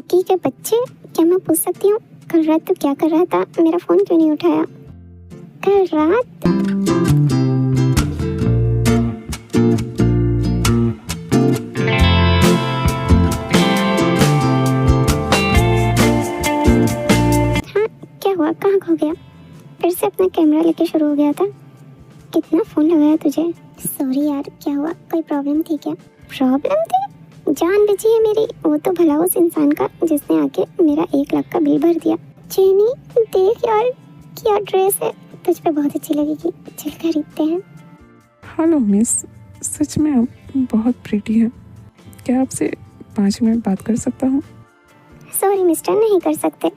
Lucky के बच्चे, क्या मैं पूछ सकती हूँ कल रात तू क्या कर रहा था? मेरा फ़ोन क्यों नहीं उठाया? कल रात हाँ, क्या हुआ? कहाँ खो गया? फिर से अपना कैमरा लेके शुरू हो गया था? कितना फ़ोन लगाया तुझे? सॉरी यार, क्या हुआ? कोई प्रॉब्लम थी क्या? प्रॉब्लम थी? जान बची है मेरी। वो तो भला उस इंसान का जिसने आके मेरा 1 लाख का बिल भर दिया। जेनी देख यार, क्या ड्रेस है, तुझ पे बहुत अच्छी लगेगी, चल खरीदते हैं। हेलो मिस, सच में आप बहुत प्रीटी हैं। क्या आपसे 5 मिनट बात कर सकता हूँ? सॉरी मिस्टर, नहीं कर सकते।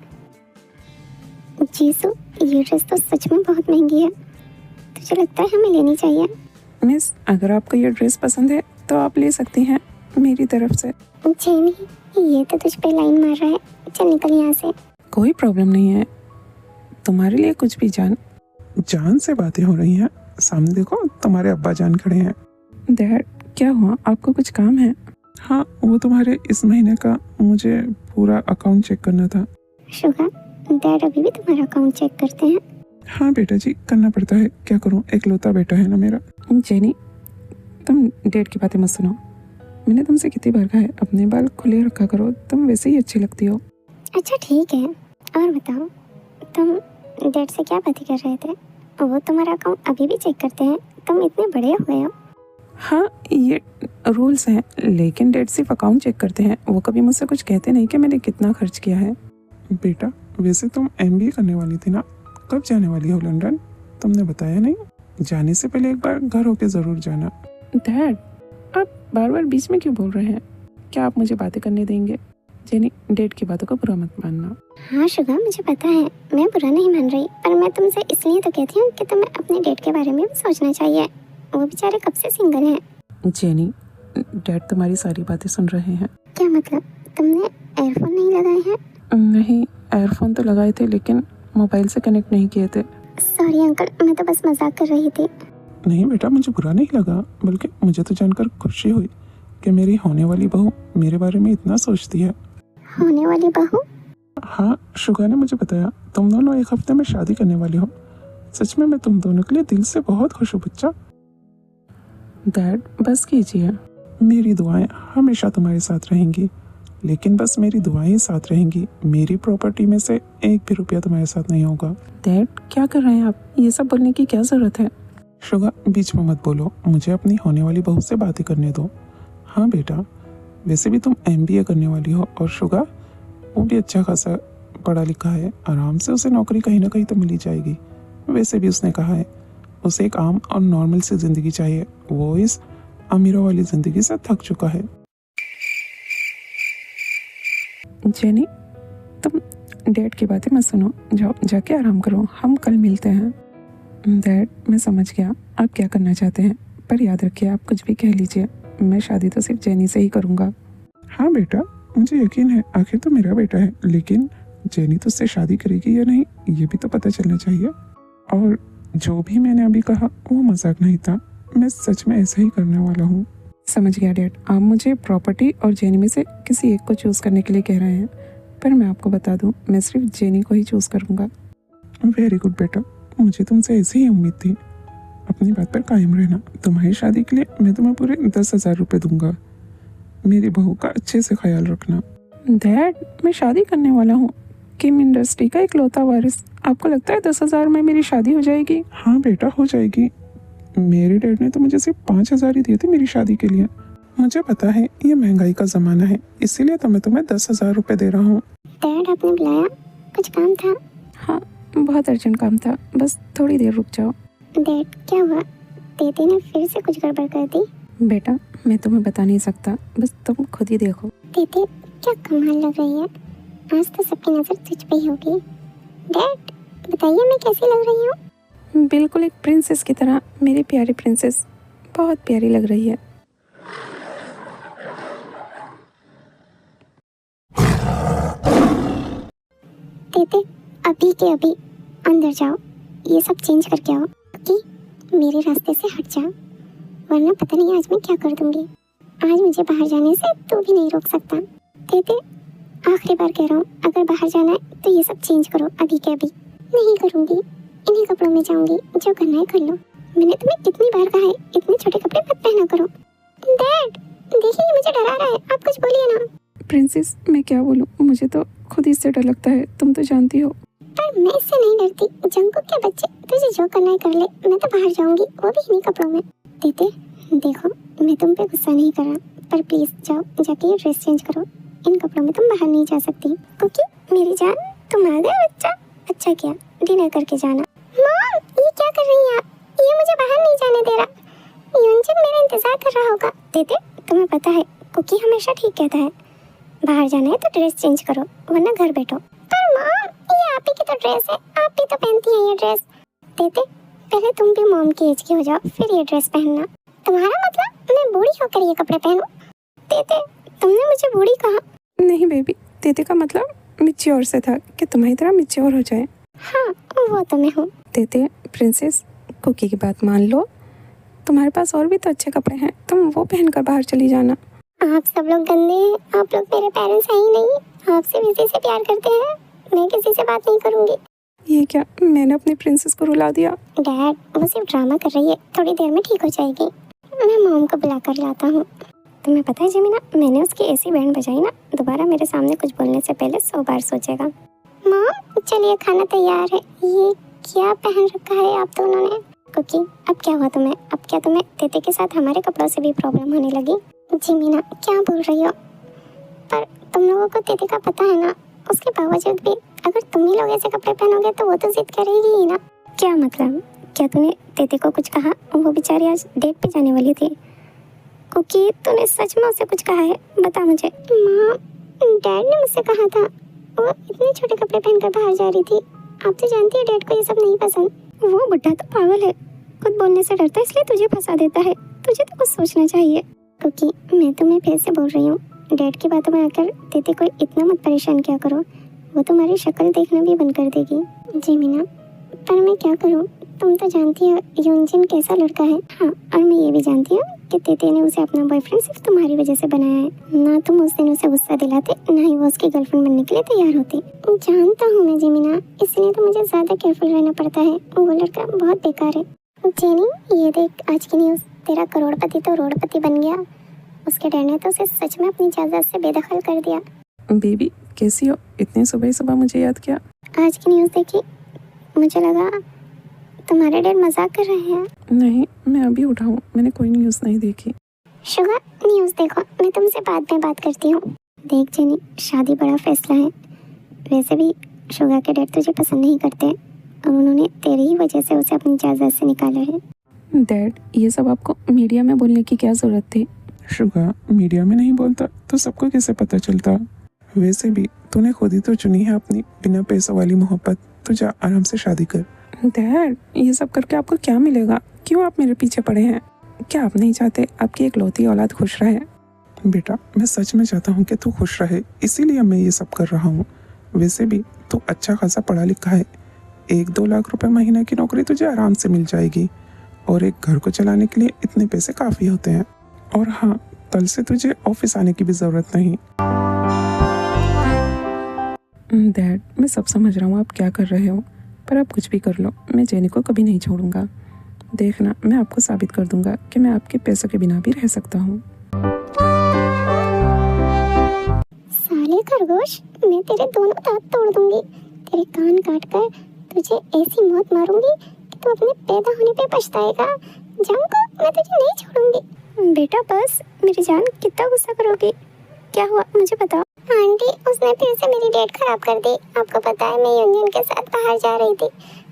जीसू, ये ड्रेस तो सच में बहुत महंगी है, तुझे लगता है हमें लेनी चाहिए? मिस, अगर आपको ये ड्रेस पसंद है तो आप ले सकती हैं मेरी तरफ से। जेनी, ये तो तुझ पे लाइन मार रहा है, चल निकल यहाँ से। कोई प्रॉब्लम नहीं है, तुम्हारे लिए कुछ भी जान। जान से बातें हो रही हैं। सामने देखो, तुम्हारे अब्बा जान खड़े हैं। डैड, क्या हुआ? आपको कुछ काम है? हाँ, वो तुम्हारे इस महीने का मुझे पूरा अकाउंट चेक करना था। शुगा, डैड अभी भी तुम्हारा अकाउंट चेक करते हैं? हाँ बेटा जी, करना पड़ता है, क्या करूँ, इकलौता बेटा है ना मेरा। जेनी, तुम डैड की बातें मत सुनो। मैंने तुमसे कितनी बार कहा है अपने बाल खुले रखा करो, तुम वैसे ही अच्छी लगती हो। अच्छा ठीक है, और बताओ, तुम डैड से क्या बातें कर रहे थे? वो तुम्हारा अकाउंट अभी भी चेक करते हैं? तुम इतने बड़े हो गए हो। हाँ, ये रूल्स हैं, लेकिन डैड सिर्फ अकाउंट चेक करते हैं, वो कभी मुझसे कुछ कहते नहीं कि मैंने कितना खर्च किया है। बेटा, वैसे तुम MBA करने वाली थी ना, कब जाने वाली हो लंदन? तुमने बताया नहीं। जाने से पहले एक बार घर होके ज़रूर जाना। डैड, आप बार बार बीच में क्यों बोल रहे हैं? क्या आप मुझे बातें करने देंगे? जेनी, डैड की बातों को बुरा मत मानना। हाँ शुगा, मुझे पता है, मैं बुरा नहीं मान रही, पर मैं तुमसे इसलिए तो कहती हूँ कि तुम्हें अपने डैड के बारे में भी सोचना चाहिए। वो बेचारे कब से सिंगल हैं। जेनी, डैड तुम्हारी सारी बातें सुन रहे हैं। क्या मतलब? तुमने एयरफोन नहीं लगाए हैं? नहीं, एयरफोन तो लगाए थे, लेकिन मोबाइल से कनेक्ट नहीं किए थे। सॉरी अंकल, मैं तो बस मजाक कर रही थी। नहीं बेटा, मुझे बुरा नहीं लगा, बल्कि मुझे तो जानकर खुशी हुई कि मेरी होने वाली बहू मेरे बारे में इतना सोचती है। होने वाली बहू? हाँ, शुगा ने मुझे बताया तुम दोनों 1 हफ्ते में शादी करने वाली हो। सच में मैं तुम दोनों के लिए दिल से बहुत खुश हूँ बच्चा। डैड, बस कीजिए। मेरी दुआएं हमेशा तुम्हारे साथ रहेंगी, लेकिन बस मेरी दुआएं साथ रहेंगी। मेरी प्रॉपर्टी में से एक भी रुपया तुम्हारे साथ नहीं होगा। डैड, क्या कर रहे हैं आप? ये सब बोलने की क्या ज़रूरत है? शुगा, बीच में मत बोलो, मुझे अपनी होने वाली बहू से बातें करने दो। हाँ बेटा, वैसे भी तुम MBA करने वाली हो, और शुगा वो भी अच्छा खासा पढ़ा लिखा है, आराम से उसे नौकरी कहीं ना कहीं तो मिल ही जाएगी। वैसे भी उसने कहा है उसे एक आम और नॉर्मल सी ज़िंदगी चाहिए, वो इस अमीरों वाली ज़िंदगी से थक चुका है। जेनी, तुम डैड की बातें मत सुनो, जाओ जाके आराम करो, हम कल मिलते हैं। डैड, मैं समझ गया आप क्या करना चाहते हैं, पर याद रखिए आप कुछ भी कह लीजिए, मैं शादी तो सिर्फ जेनी से ही करूँगा। हाँ बेटा, मुझे यकीन है, आखिर तो मेरा बेटा है, लेकिन जेनी तो उससे शादी करेगी या नहीं ये भी तो पता चलना चाहिए। और जो भी मैंने अभी कहा वो मजाक नहीं था, मैं सच में ऐसा ही करने वाला हूँ। समझ गया डैड, आप मुझे प्रॉपर्टी और जेनी में से किसी एक को चूज़ करने के लिए कह रहे हैं, पर मैं आपको बता दूं, मैं सिर्फ जेनी को ही चूज़ करूँगा। वेरी गुड बेटा, मुझे तुमसे ऐसी ही उम्मीद थी। अपनी बात पर कायम रहना। तुम्हारी शादी के लिए मैं तुम्हें पूरे 10,000 रुपये दूंगा। मेरी बहू का अच्छे से ख्याल रखना। डैड, मैं शादी करने वाला हूँ, किम इंडस्ट्री का इकलौता वारिस। आपको लगता है 10,000 में मेरी शादी हो जाएगी? हाँ बेटा, हो जाएगी। मेरे डैड ने तो मुझे सिर्फ 5,000 ही दिए थे मेरी शादी के लिए। मुझे पता है ये महंगाई का ज़माना है, इसीलिए तो मैं तुम्हें 10,000 रुपये दे रहा हूँ। डैड आपने बुलाया? कुछ काम था? हाँ, बहुत अर्जेंट काम था, बस थोड़ी देर रुक जाओ। डैड क्या हुआ? दीदी ने फिर से कुछ गड़बड़ कर दी? बेटा, मैं तुम्हें बता नहीं सकता, बस तुम खुद ही देखो। दीदी क्या कमाल लग रही है, आज तो सबकी नज़र तुझ पे ही होगी। डैड बताइए मैं कैसी लग रही हूँ? बिल्कुल एक प्रिंसेस की तरह, मेरी प्यारी प्रिंसेस, बहुत प्यारी लग रही है। दीदी अभी के अभी अंदर जाओ, ये सब चेंज करके आओ कि मेरे रास्ते से हट जाओ, वरना पता नहीं आज मैं क्या कर दूंगी। आज मुझे बाहर जाने से तू भी नहीं रोक सकता। दीदी आखिरी बार कह रहा हूँ, अगर बाहर जाना है तो ये सब चेंज करो अभी के अभी। नहीं करूँगी, इन्हीं कपड़ों में जाऊँगी, जो करना है कर लो। मैंने तुम्हें कितनी बार कहा है इतने छोटे कपड़े मत पहना करो। डैड देखिए ये मुझे डरा रहा है, आप कुछ बोलिए ना। प्रिंसेस मैं क्या बोलूँ, मुझे तो खुद इससे डर लगता है, तुम तो जानती हो। पर मैं इससे नहीं डरती। जंकुक के बच्चे, तुझे जो करना है कर ले, मैं तो बाहर जाऊंगी, वो भी इन्हीं कपड़ों में। दीदी देखो मैं तुम पे गुस्सा नहीं कर रहा, पर प्लीज जाओ जाके ये ड्रेस चेंज करो। इन कपड़ों में तुम बाहर नहीं जा सकती। ओके मेरी जान, तुम आ गए बच्चा। अच्छा किया, डिनर करके जाना। मॉम ये क्या कर रही हैं आप? ये मुझे बाहर नहीं जाने दे रहा। योंजन मेरा इंतजार कर रहा होगा। दीदी तुम्हें पता है कुकी हमेशा ठीक कहता है, बाहर जाना है तो ड्रेस चेंज करो वरना घर बैठो। पर मॉम ये आप ही की तो ड्रेस है, आप भी तो पहनती हैं ये ड्रेस। देते पहले तुम भी मॉम की एज की हो जाओ फिर ये ड्रेस पहनना। तुम्हारा मतलब मैं बूढ़ी होकर ये कपड़े पहनूं? देते तुमने मुझे बूढ़ी कहा। नहीं बेबी, तेते का मतलब मिच्योर से था कि तुम्हारी तरह मिच्योर हो जाए। हाँ वो तो मैं हूँ। तेते प्रिंसेस कुकी की बात मान लो, तुम्हारे पास और भी तो अच्छे कपड़े हैं, तुम वो पहनकर बाहर चली जाना। आप सब लोग गंदे हैं, आप लोग मेरे पेरेंट्स हैं ही नहीं। आप सिर्फ इसी से प्यार करते हैं, मैं किसी से बात नहीं करूंगी। ये क्या, मैंने अपनी प्रिंसेस को रुला दिया? डैड वो सिर्फ ड्रामा कर रही है, थोड़ी देर में ठीक हो जाएगी। मैं मॉम को बुला कर लाता हूँ। तुम्हें पता है जमीना, मैंने उसकी ऐसी बैंड बजाई ना, दोबारा मेरे सामने कुछ बोलने से पहले 100 बार सोचेगा। मॉम चलिए खाना तैयार है। ये क्या पहन रखा है आप दोनों ने? कुकी अब क्या हुआ तुम्हें? अब क्या तुम्हें तेते के साथ हमारे कपड़ों से भी प्रॉब्लम होने लगी? जी मीना क्या बोल रही हो? पर तुम लोगों को तेते का पता है ना, उसके बावजूद भी अगर तुम ही लोग ऐसे कपड़े पहनोगे तो वो तो जिद करेगी ही ना। क्या मतलब, क्या तूने तेते को कुछ कहा? वो बेचारी आज डेट पे जाने वाली थी। कुकी तूने सच में उसे कुछ कहा है? बता मुझे। माँ डैड ने मुझसे कहा था, वो इतने छोटे कपड़े पहनकर बाहर जा रही थी। आप तो जानती है डैड को ये सब नहीं पसंद। वो बुड्ढा तो पागल है, खुद बोलने से डरता है इसलिए तुझे फंसा देता है। तुझे तो कुछ सोचना चाहिए। क्योंकि मैं तुम्हें फिर से बोल रही हूँ, डैड की बातों में आकर तेते को इतना मत परेशान किया करो, वो तुम्हारी शक्ल देखना भी बंद कर देगी। जी मीना पर मैं क्या करूँ, तुम तो जानती हो योंजिन कैसा लड़का है। हाँ और मैं ये भी जानती हूँ कि तेते ने उसे अपना बॉयफ्रेंड सिर्फ तुम्हारी वजह से बनाया है। ना तुम उस दिन उसे गुस्सा दिलाते, ना ही वो उसकी गर्लफ्रेंड बनने के लिए तैयार होती। जानता हूँ मैं जीमिना, इसलिए तो मुझे ज्यादा केयरफुल रहना पड़ता है। वो लड़का बहुत बेकार है। जेनी ये देख आज की न्यूज़, तेरा करोड़पति तो रोडपति बन गया। उसके डर ने तो उसे सच में अपनी जायदाद से बेदखल कर दिया। बेबी कैसी हो, इतनी सुबह सुबह मुझे याद किया? आज की न्यूज़ देखी, मुझे लगा तुम्हारे डैड मजाक कर रहे हैं। नहीं मैं अभी उठा हूँ, मैंने कोई न्यूज़ नहीं देखी। शुगर न्यूज़ देखो, मैं तुमसे बाद में बात करती हूँ। देख जेनी शादी बड़ा फैसला है। वैसे भी शुगर के डैड तुझे पसंद नहीं करते और उन्होंने तेरी ही वजह से उसे अपनी जायदाद से निकाला है। डैड ये सब आपको मीडिया में बोलने की क्या ज़रूरत थी? शुगा मीडिया में नहीं बोलता तो सबको कैसे पता चलता? वैसे भी तूने खुद ही तो चुनी है अपनी बिना पैसों वाली मोहब्बत। तू जा आराम से शादी कर। डैड ये सब करके आपको क्या मिलेगा? क्यों आप मेरे पीछे पड़े हैं? क्या आप नहीं चाहते आपकी इकलौती औलाद खुश रहे? बेटा मैं सच में चाहता हूँ कि तू खुश रहे, इसीलिए मैं ये सब कर रहा हूँ। वैसे भी तू अच्छा खासा पढ़ा लिखा है, 1-2 लाख रुपए महीने की नौकरी तुझे आराम से मिल जाएगी और एक घर को चलाने के लिए इतने पैसे काफ़ी होते हैं। और हाँ कल से तुझे ऑफिस आने की भी ज़रूरत नहीं। डैड मैं सब समझ रहा हूँ आप क्या कर रहे हो, पर आप कुछ भी कर लो, मैं जेनी को कभी नहीं छोड़ूंगा। देखना मैं आपको साबित कर दूंगा कि मैं आपके पैसों के बिना भी रह सकता हूँ। साले खरगोश, मैं तेरे दोनों दांत तोड़ दूंगी, तेरे कान काट कर तुझे ऐसी मौत मारूंगी कि तू अपने पैदा होने पे पछताएगा। जंको मैं तुझे नहीं छोड़ूंगी। बेटा बस, मेरी जान कितना गुस्सा करोगी? क्या हुआ मुझे बताओ। आंटी उसने फिर से मेरी डेट खराब कर दी। आपको पता है मैं योंजन के साथ बाहर जा रही थी,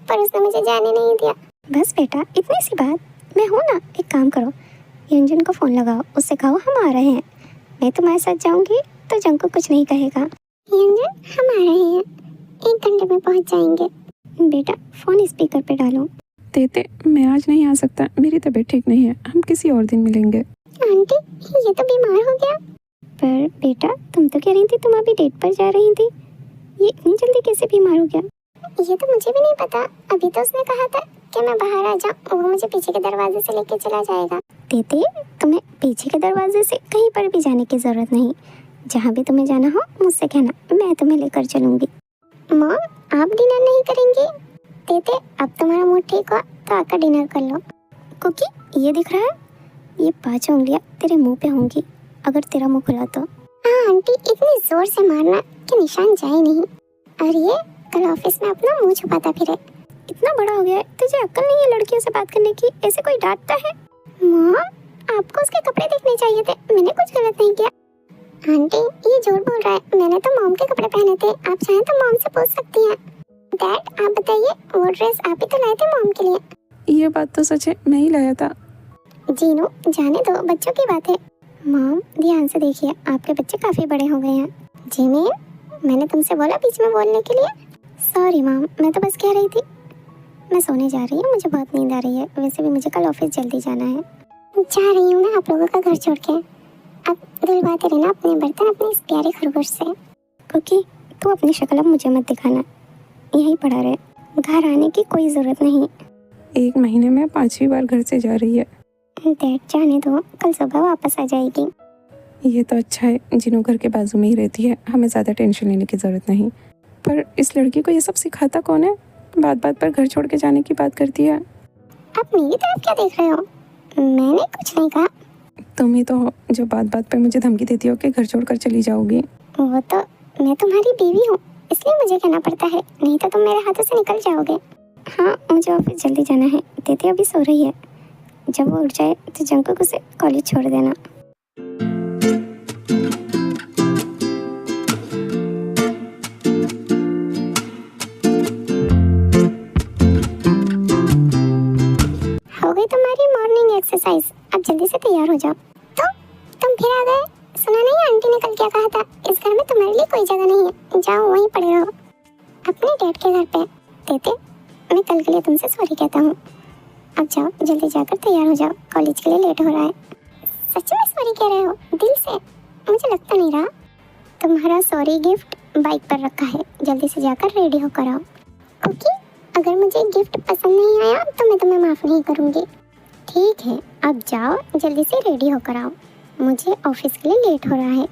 पर उसने मुझे जाने नहीं दिया। बस बेटा इतनी सी बात, मैं हूँ ना। एक काम करो, योंजन को फ़ोन लगाओ, उससे कहो हम आ रहे हैं। मैं तुम्हारे साथ जाऊंगी तो जंको कुछ नहीं कहेगा। योंजन हम आ रहे हैं, 1 घंटे में पहुँच जाएंगे। बेटा फ़ोन स्पीकर पे डालो। तेते मैं आज नहीं आ सकता, मेरी तबीयत ठीक नहीं है, हम किसी और दिन मिलेंगे। आंटी ये तो बीमार हो गया। पर बेटा तुम तो कह रही थी तुम अभी डेट पर जा रही थी, ये इतनी जल्दी कैसे बीमार हो गया? ये तो मुझे भी नहीं पता। अभी तो उसने कहा था कि मैं बाहर आ जाऊँ, वो मुझे पीछे के दरवाजे से लेके चला जाएगा। तेते तुम्हें पीछे के दरवाजे से कहीं पर भी जाने की जरूरत नहीं। जहाँ भी तुम्हें जाना हो मुझसे कहना, मैं तुम्हें लेकर चलूंगी। मॉम, आप डिनर नहीं करेंगी? तेते, अब तुम्हारा मूड ठीक हुआ तो आकर डिनर कर लो। कुकी, ये दिख रहा है? ये 5 उंगलियां तेरे मुंह पे होंगी अगर तेरा मुंह खुला तो। हाँ आंटी, इतनी जोर से मारना कि निशान जाए नहीं। और ये कल ऑफिस में अपना मुंह छुपाता फिरे। इतना बड़ा हो गया है, तुझे अक्ल नहीं है लड़कियों से बात करने की? ऐसे कोई डांटता है? मॉम, आपको उसके कपड़े देखने चाहिए थे, मैंने कुछ गलत नहीं किया। आंटी, ये झूठ बोल रहा है, मैंने तो मॉम के कपड़े पहने थे, आप चाहें तो मॉम से पूछ सकती हैं। डैड, आप बताइए, वो ड्रेस आप ही तो लाए थे मॉम के लिए। ये बात तो सच है, मैं ही लाया था। जीनू, जाने दो, बच्चों की बात है। मॉम, ध्यान से देखिए, आपके बच्चे काफी बड़े हो गए हैं। जिमी, मैंने तुमसे बोला बीच में बोलने के लिए? सॉरी मॉम, मैं तो बस कह रही थी। मैं सोने जा रही हूँ, मुझे बहुत नींद आ रही है, वैसे भी मुझे कल ऑफिस जल्दी जाना है। जा रही हूँ मैं आप लोगों का घर छोड़ के। अब धुलवाते रहना अपने बर्तन अपने इस प्यारे खरगोश से। क्योंकि तू अपनी शक्ल अब मुझे मत दिखाना, यहीं पड़ा रहे, घर आने की कोई ज़रूरत नहीं। 1 महीने में 5वीं बार घर से जा रही है। डैड, जाने दो, कल सुबह वापस आ जाएगी। ये तो अच्छा है, जिनू घर के बाजू में ही रहती है, हमें ज़्यादा टेंशन लेने की ज़रूरत नहीं। पर इस लड़की को ये सब सिखाता कौन है? बात बात पर घर छोड़ के जाने की बात करती है। आप मेरी तरफ क्या देख रहे हो? मैंने कुछ नहीं कहा। तुम ही तो हो जो बात बात पे मुझे धमकी देती हो कि घर छोड़कर चली जाओगी। वो तो मैं तुम्हारी बीवी हूँ, इसलिए मुझे कहना पड़ता है, नहीं तो तुम मेरे हाथों से निकल जाओगे। हाँ, मुझे ऑफिस जल्दी जाना है, दीदी अभी सो रही है। जब वो उठ जाए तो जंकुक उसे कॉलेज छोड़ देना। हो गई तुम्हारी मॉर्निंग एक्सरसाइज, अब जल्दी से तैयार हो जाओ। तो तुम फिर आ गए? सुना नहीं आंटी ने कल क्या कहा था? इस घर में तुम्हारे लिए कोई जगह नहीं है, जाओ वहीं पड़े रहो अपने डैड के घर पे। तेते, मैं कल के लिए तुमसे सॉरी कहता हूँ। अब जाओ, जल्दी जाकर तैयार हो जाओ, कॉलेज के लिए लेट हो रहा है। सच में सॉरी कह रहे हो? दिल से? मुझे लगता नहीं रहा। तुम्हारा सॉरी गिफ्ट बाइक पर रखा है, जल्दी से जाकर रेडी होकर आओ। क्योंकि अगर मुझे गिफ्ट पसंद नहीं आया तो मैं तुम्हें माफ़ नहीं करूँगी। ठीक है, अब जाओ, जल्दी से रेडी होकर आओ, मुझे ऑफिस के लिए लेट हो रहा है।